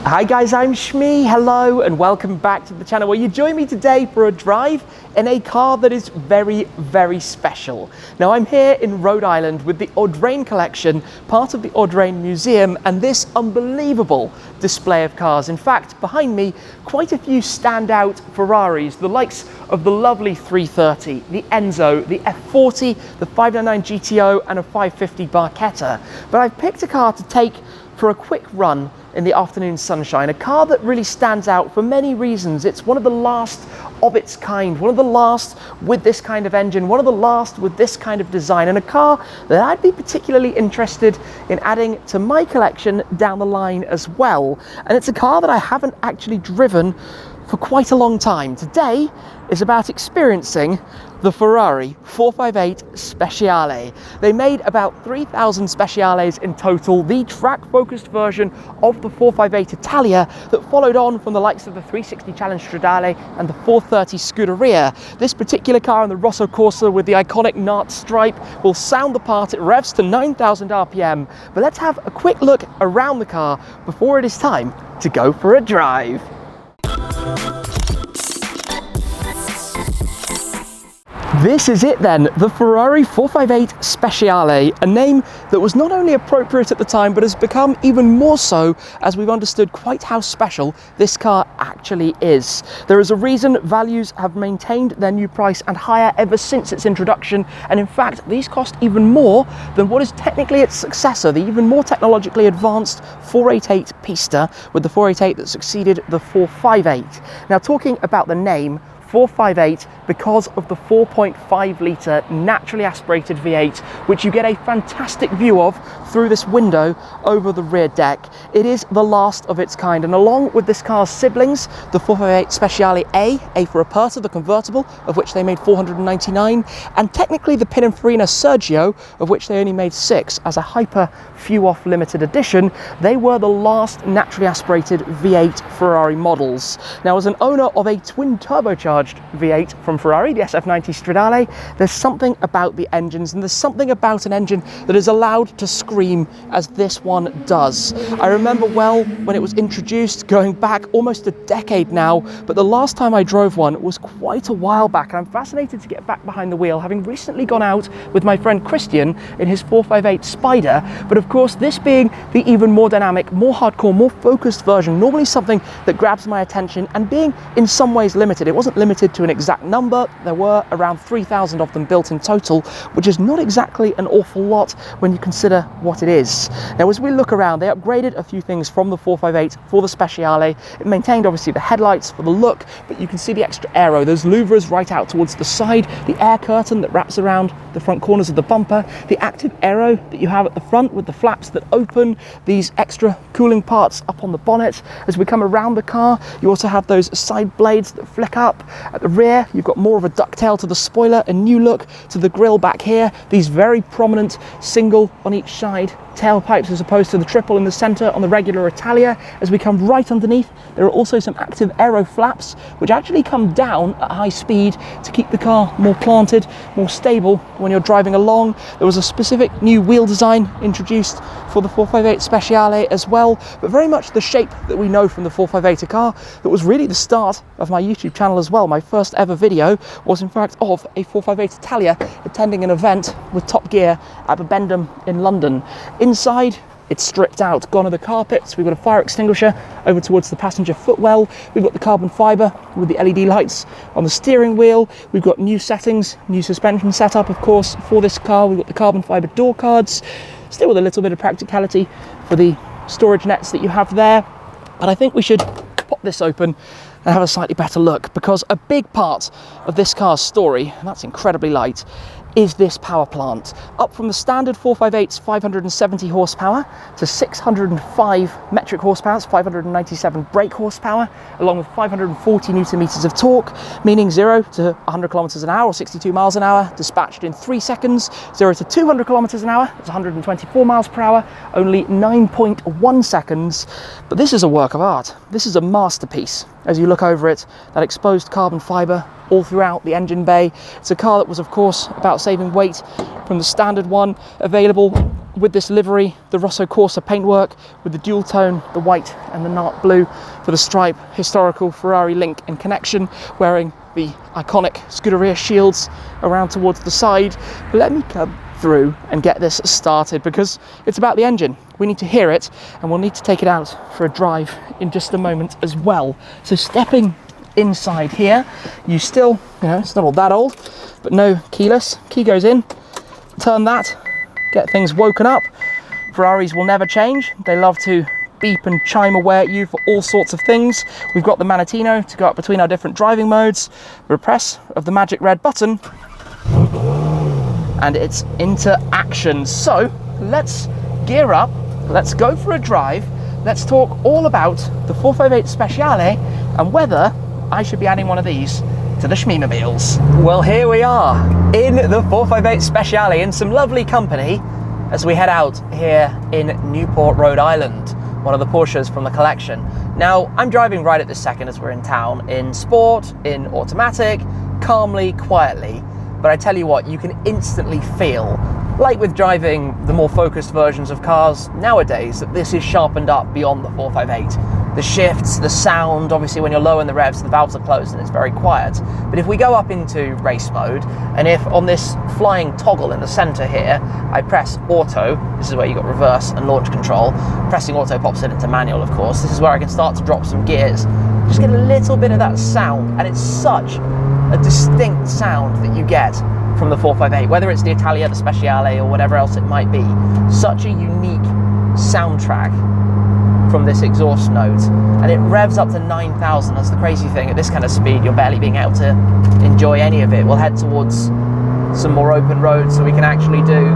Hi guys, I'm Shmee, hello and welcome back to the channel where you join me today for a drive in a car that is very, very special. Now I'm here in Rhode Island with the Audrain Collection, part of the Audrain Museum, and this unbelievable display of cars. In fact, behind me, quite a few standout Ferraris, the likes of the lovely 330, the Enzo, the F40, the 599 GTO and a 550 Barchetta. But I've picked a car to take for a quick run in the afternoon sunshine, a car that really stands out for many reasons. It's one of the last of its kind, one of the last with this kind of engine, one of the last with this kind of design, and a car that I'd be particularly interested in adding to my collection down the line as well. And it's a car that I haven't actually driven for quite a long time. Today is about experiencing the Ferrari 458 Speciale. They made about 3,000 Speciales in total, the track-focused version of the 458 Italia that followed on from the likes of the 360 Challenge Stradale and the 430 Scuderia. This particular car in the Rosso Corsa with the iconic NART stripe will sound the part. It revs to 9,000 RPM. But let's have a quick look around the car before it is time to go for a drive. This is it then, the Ferrari 458 Speciale, a name that was not only appropriate at the time, but has become even more so as we've understood quite how special this car actually is. There is a reason values have maintained their new price and higher ever since its introduction, and in fact these cost even more than what is technically its successor, the even more technologically advanced 488 Pista, with the 488 that succeeded the 458. Now, talking about the name 458, because of the 4.5 litre naturally aspirated V8, which you get a fantastic view of through this window over the rear deck. It is the last of its kind, and along with this car's siblings, the 458 Speciale A for Aperta, the convertible, of which they made 499, and technically the Pininfarina Sergio, of which they only made 6 as a hyper few-off limited edition. They were the last naturally aspirated V8 Ferrari models. Now, as an owner of a twin turbocharged V8 from Ferrari, the SF90 Stradale, there's something about the engines, and there's something about an engine that is allowed to scream as this one does. I remember well when it was introduced, going back almost a decade now, but the last time I drove one was quite a while back, and I'm fascinated to get back behind the wheel, having recently gone out with my friend Christian in his 458 Spider. But of course, this being the even more dynamic, more hardcore, more focused version, normally something that grabs my attention, and being in some ways limited. It wasn't limited to an exact number. There were around 3,000 of them built in total, which is not exactly an awful lot when you consider what it is. Now, as we look around, they upgraded a few things from the 458 for the Speciale. It maintained obviously the headlights for the look, but you can see the extra aero, those louvres right out towards the side, the air curtain that wraps around the front corners of the bumper, the active aero that you have at the front with the flaps that open, these extra cooling parts up on the bonnet. As we come around the car, you also have those side blades that flick up. At the rear, you've got more of a ducktail to the spoiler, a new look to the grille back here, these very prominent single on each side tailpipes as opposed to the triple in the center on the regular Italia. As we come right underneath, there are also some active aero flaps which actually come down at high speed to keep the car more planted, more stable when you're driving along. There was a specific new wheel design introduced for the 458 Speciale as well, but very much the shape that we know from the 458, a car that was really the start of my YouTube channel as well. My first ever video was in fact of a 458 Italia attending an event with Top Gear at Bibendum in London. Inside, it's stripped out, gone are the carpets. We've got a fire extinguisher over towards the passenger footwell. We've got the carbon fibre with the LED lights on the steering wheel. We've got new settings, new suspension setup, of course, for this car. We've got the carbon fibre door cards, still with a little bit of practicality for the storage nets that you have there. But I think we should pop this open and have a slightly better look, because a big part of this car's story, and that's incredibly light, is this power plant. Up from the standard 458's 570 horsepower to 605 metric horsepower, 597 brake horsepower, along with 540 newton meters of torque, meaning 0 to 100 kilometers an hour or 62 miles an hour dispatched in 3 seconds, 0 to 200 kilometers an hour, it's 124 miles per hour, only 9.1 seconds. But this is a work of art. This is a masterpiece. As you look over it, that exposed carbon fibre all throughout the engine bay. It's a car that was, of course, about saving weight from the standard one, available with this livery, the Rosso Corsa paintwork, with the dual tone, the white and the NART Blue for the stripe, historical Ferrari link and connection, wearing the iconic Scuderia shields around towards the side. But let me come through and get this started, because it's about the engine. We need to hear it, and we'll need to take it out for a drive in just a moment as well. So stepping inside here, you still, it's not all that old, but no keyless. Key goes in, turn that, get things woken up. Ferraris will never change. They love to beep and chime away at you for all sorts of things. We've got the Manettino to go up between our different driving modes, the press of the magic red button, and it's into action. So let's gear up, let's go for a drive, let's talk all about the 458 Speciale and whether I should be adding one of these to the Shmeemobiles. Well, here we are in the 458 Speciale in some lovely company as we head out here in Newport, Rhode Island, one of the Porsches from the collection. Now, I'm driving right at this second as we're in town, in sport, in automatic, calmly, quietly, but I tell you what, you can instantly feel, like with driving the more focused versions of cars nowadays, that this is sharpened up beyond the 458. The shifts, the sound, obviously when you're low in the revs, the valves are closed and it's very quiet. But if we go up into race mode, and if on this flying toggle in the center here, I press auto, this is where you got reverse and launch control. Pressing auto pops it into manual, of course. This is where I can start to drop some gears. Just get a little bit of that sound, and it's such a distinct sound that you get from the 458, whether it's the Italia, the Speciale, or whatever else it might be. Such a unique soundtrack from this exhaust note, and it revs up to 9,000. That's the crazy thing. At this kind of speed, you're barely being able to enjoy any of it. We'll head towards some more open roads so we can actually do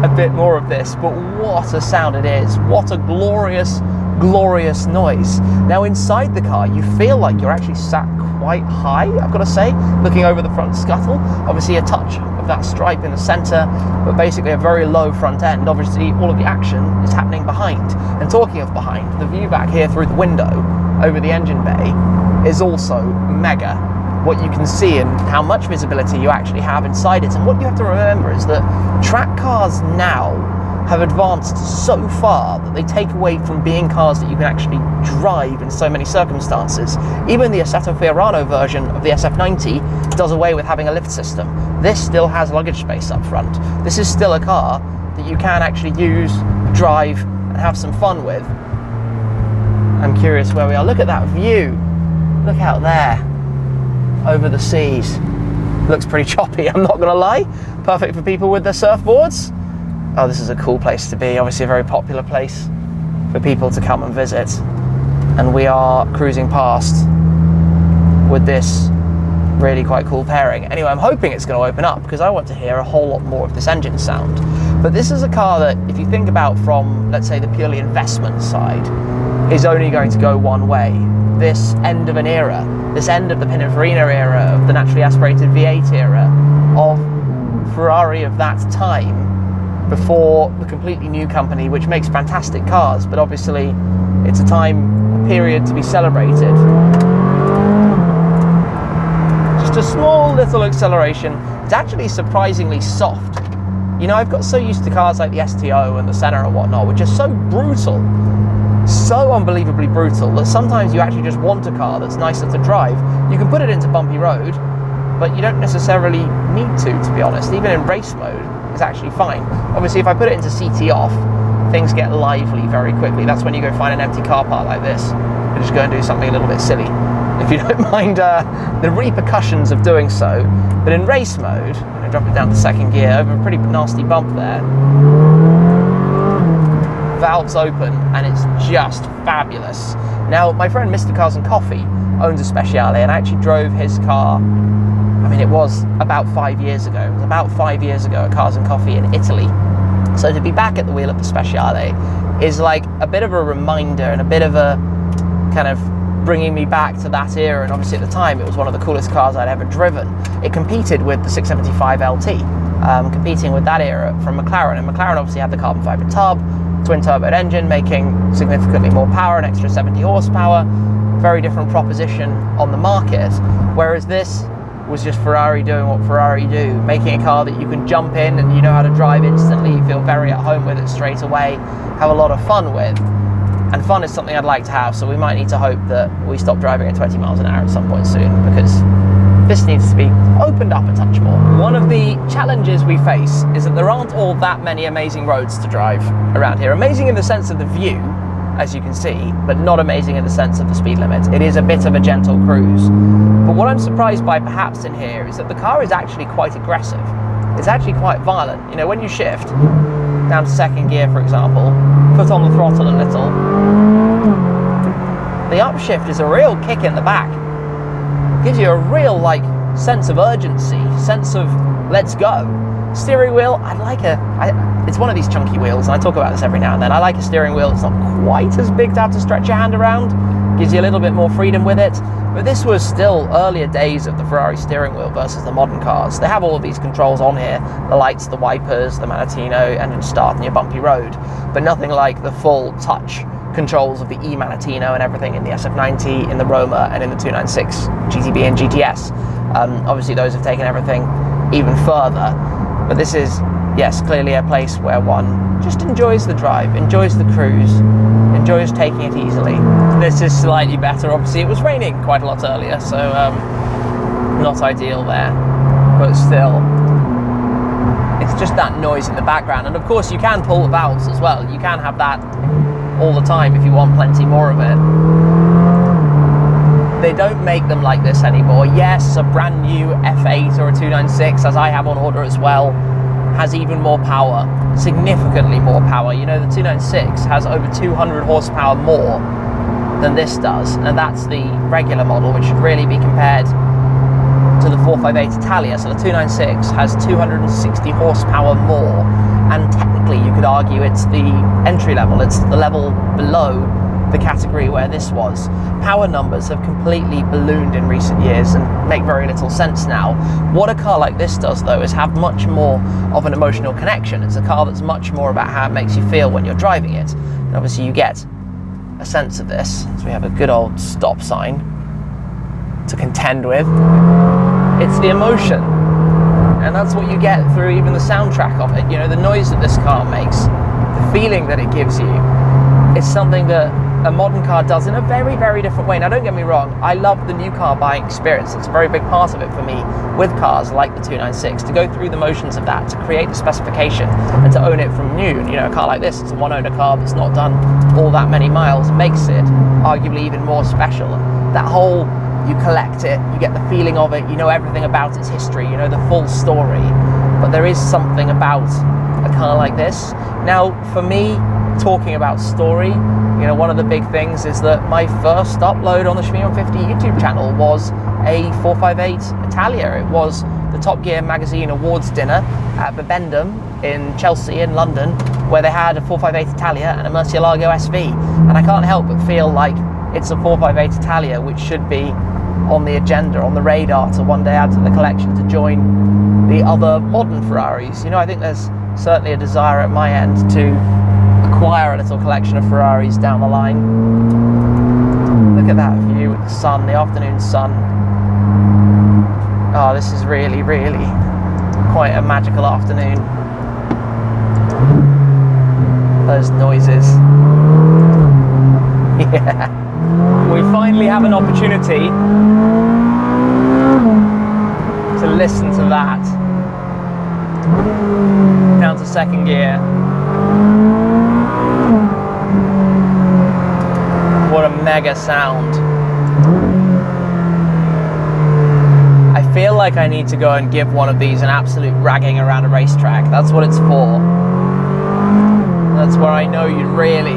a bit more of this, but what a sound it is. What a glorious, glorious noise. Now inside the car, you feel like you're actually sat quite high, I've got to say, looking over the front scuttle. Obviously a touch of that stripe in the center, but basically a very low front end. Obviously all of the action is happening behind. And talking of behind, the view back here through the window over the engine bay is also mega. What you can see and how much visibility you actually have inside it. And what you have to remember is that track cars now have advanced so far that they take away from being cars that you can actually drive in so many circumstances. Even the Assetto Fiorano version of the SF90 does away with having a lift system. This still has luggage space up front. This is still a car that you can actually use, drive, and have some fun with. I'm curious where we are. Look at that view. Look out there, over the seas. Looks pretty choppy, I'm not gonna lie. Perfect for people with their surfboards. Oh, this is a cool place to be. Obviously a very popular place for people to come and visit. And we are cruising past with this really quite cool pairing. Anyway, I'm hoping it's going to open up because I want to hear a whole lot more of this engine sound. But this is a car that, if you think about from, let's say, the purely investment side, is only going to go one way. This end of an era, this end of the Pininfarina era, of the naturally aspirated V8 era, of Ferrari of that time, before the completely new company, which makes fantastic cars, but obviously it's a time, a period to be celebrated. Just a small little acceleration. It's actually surprisingly soft. You know, I've got so used to cars like the STO and the Senna and whatnot, which are so brutal, so unbelievably brutal, that sometimes you actually just want a car that's nicer to drive. You can put it into bumpy road, but you don't necessarily need to be honest. Even in race mode, it's actually fine. Obviously, if I put it into CT off, things get lively very quickly. That's when you go find an empty car park like this and just go and do something a little bit silly, if you don't mind the repercussions of doing so. But in race mode, I'm gonna drop it down to second gear over a pretty nasty bump there. Valves open, and it's just fabulous. Now, my friend Mr. Cars and Coffee owns a Speciale, and I actually drove his car. I mean, it was about 5 years ago. It was about 5 years ago at Cars and Coffee in Italy. So to be back at the wheel of the Speciale is like a bit of a reminder and a bit of a kind of bringing me back to that era. And obviously at the time, it was one of the coolest cars I'd ever driven. It competed with the 675 LT, competing with that era from McLaren. And McLaren obviously had the carbon fiber tub, twin turbo engine, making significantly more power, an extra 70 horsepower, very different proposition on the market. Whereas this was just Ferrari doing what Ferrari do, making a car that you can jump in and you know how to drive instantly, you feel very at home with it straight away, have a lot of fun with. And fun is something I'd like to have, so we might need to hope that we stop driving at 20 miles an hour at some point soon, because this needs to be opened up a touch more. One of the challenges we face is that there aren't all that many amazing roads to drive around here. Amazing in the sense of the view, as you can see, but not amazing in the sense of the speed limit. It is a bit of a gentle cruise. But what I'm surprised by perhaps in here is that the car is actually quite aggressive. It's actually quite violent. You know, when you shift down to second gear, for example, foot on the throttle a little, the upshift is a real kick in the back. Gives you a real sense of urgency, sense of let's go. Steering wheel, it's one of these chunky wheels, and I talk about this every now and then. I like a steering wheel that's not quite as big to have to stretch your hand around, gives you a little bit more freedom with it. But this was still earlier days of the Ferrari steering wheel versus the modern cars. They have all of these controls on here, the lights, the wipers, the Manettino, engine start, and your bumpy road, but nothing like the full touch controls of the E-Manettino and everything in the SF90, in the Roma, and in the 296 GTB and GTS. Obviously those have taken everything even further, but this is, yes, clearly a place where one just enjoys the drive, enjoys the cruise, enjoys taking it easily. This is slightly better. Obviously it was raining quite a lot earlier, so not ideal there, but still, it's just that noise in the background. And of course you can pull the valves as well. You can have that all the time if you want plenty more of it. They don't make them like this anymore. Yes, a brand new F8 or a 296, as I have on order as well, has even more power, significantly more power. You know, the 296 has over 200 horsepower more than this does, and that's the regular model, which should really be compared to the 458 Italia. So the 296 has 260 horsepower more, and technically you could argue it's the entry level, it's the level below the category where this was. Power numbers have completely ballooned in recent years and make very little sense now. What a car like this does, though, is have much more of an emotional connection. It's a car that's much more about how it makes you feel when you're driving it. And obviously you get a sense of this, so we have a good old stop sign to contend with. It's the emotion, and that's what you get through even the soundtrack of it. You know, the noise that this car makes, the feeling that it gives you, is something that a modern car does in a very, very different way. Now, don't get me wrong, I love the new car buying experience. It's a very big part of it for me with cars like the 296, to go through the motions of that, to create the specification and to own it from new. And, you know, a car like this, it's a one-owner car that's not done all that many miles, makes it arguably even more special. That whole, you collect it, you get the feeling of it, you know everything about its history, you know the full story. But there is something about a car like this. Now, for me, talking about story, you know, one of the big things is that my first upload on the Shmeemobiles YouTube channel was a 458 Italia. It was the Top Gear magazine awards dinner at Bibendum in Chelsea in London, where they had a 458 Italia and a Murcielago SV. And I can't help but feel like it's a 458 Italia which should be on the agenda, on the radar, to one day add to the collection, to join the other modern Ferraris. You know, I think there's certainly a desire at my end to acquire a little collection of Ferraris down the line. Look at that view with the sun, the afternoon sun. Oh, this is really, really quite a magical afternoon. Those noises. Yeah. We finally have an opportunity to listen to that. Down to second gear. What a mega sound. I feel like I need to go and give one of these an absolute ragging around a racetrack. That's what it's for. That's where I know you'd really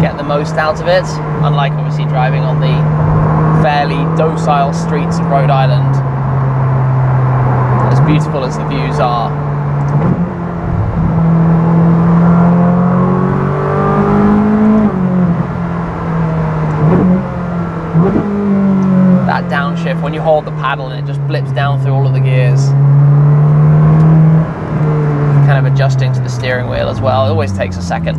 get the most out of it, unlike obviously driving on the fairly docile streets of Rhode Island. As beautiful as the views are. That downshift, when you hold the paddle and it just blips down through all of the gears. Kind of adjusting to the steering wheel as well, it always takes a second.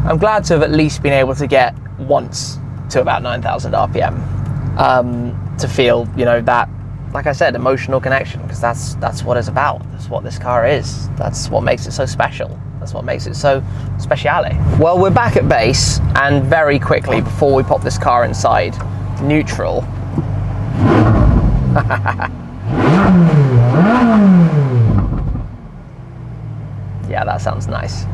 I'm glad to have at least been able to get once to about 9,000 RPM to feel, you know, that, like I said, emotional connection, because that's what it's about. That's what this car is. That's what makes it so special. That's what makes it so speciale. Well, we're back at base, and very quickly, before we pop this car inside, neutral. Yeah, that sounds nice.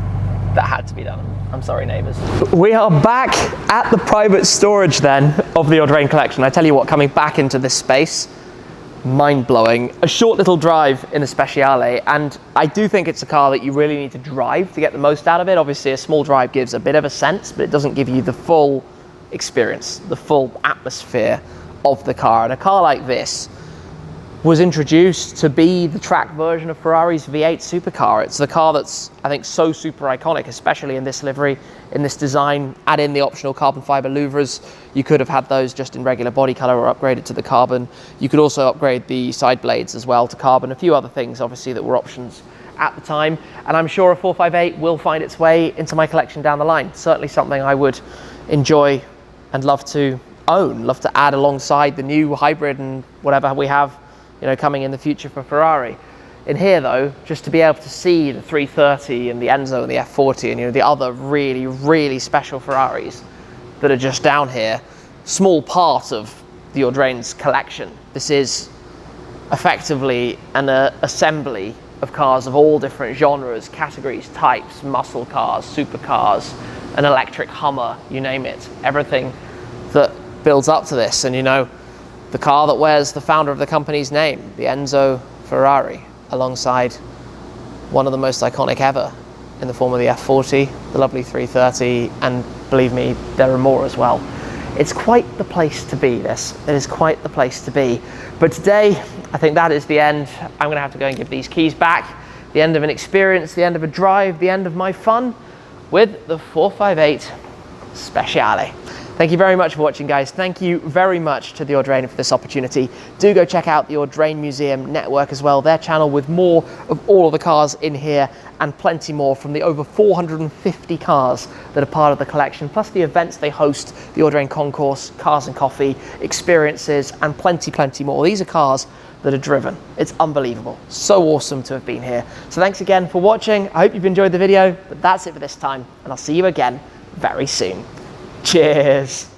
That had to be done. I'm sorry, neighbours. We are back at the private storage then of the Audrain Collection. I tell you what, coming back into this space, mind-blowing. A short little drive in a Speciale, and I do think it's a car that you really need to drive to get the most out of it. Obviously, a small drive gives a bit of a sense, but it doesn't give you the full experience, the full atmosphere of the car. And a car like this was introduced to be the track version of Ferrari's V8 supercar. It's the car that's, I think, so super iconic, especially in this livery, in this design. Add in the optional carbon fiber louvres. You could have had those just in regular body color or upgraded to the carbon. You could also upgrade the side blades as well to carbon. A few other things, obviously, that were options at the time. And I'm sure a 458 will find its way into my collection down the line. Certainly something I would enjoy and love to own, love to add alongside the new hybrid and whatever we have, you know, coming in the future for Ferrari. In here though, just to be able to see the 330 and the Enzo and the F40 and, you know, the other really, really special Ferraris that are just down here, small part of the Audrain's collection. This is effectively an assembly of cars of all different genres, categories, types, muscle cars, supercars, an electric Hummer, you name it, everything that builds up to this. And, you know, the car that wears the founder of the company's name, the Enzo Ferrari, alongside one of the most iconic ever in the form of the F40, the lovely 330, and believe me, there are more as well. It's quite the place to be, this. It is quite the place to be. But today, I think that is the end. I'm gonna have to go and give these keys back. The end of an experience, the end of a drive, the end of my fun with the 458 Speciale. Thank you very much for watching, guys. Thank you very much to the Audrain for this opportunity. Do go check out the Audrain Museum Network as well, their channel with more of all of the cars in here and plenty more from the over 450 cars that are part of the collection, plus the events they host, the Audrain Concourse, Cars and Coffee, experiences, and plenty more. These are cars that are driven. It's unbelievable. So awesome to have been here. So thanks again for watching. I hope you've enjoyed the video, but that's it for this time, and I'll see you again very soon. Cheers.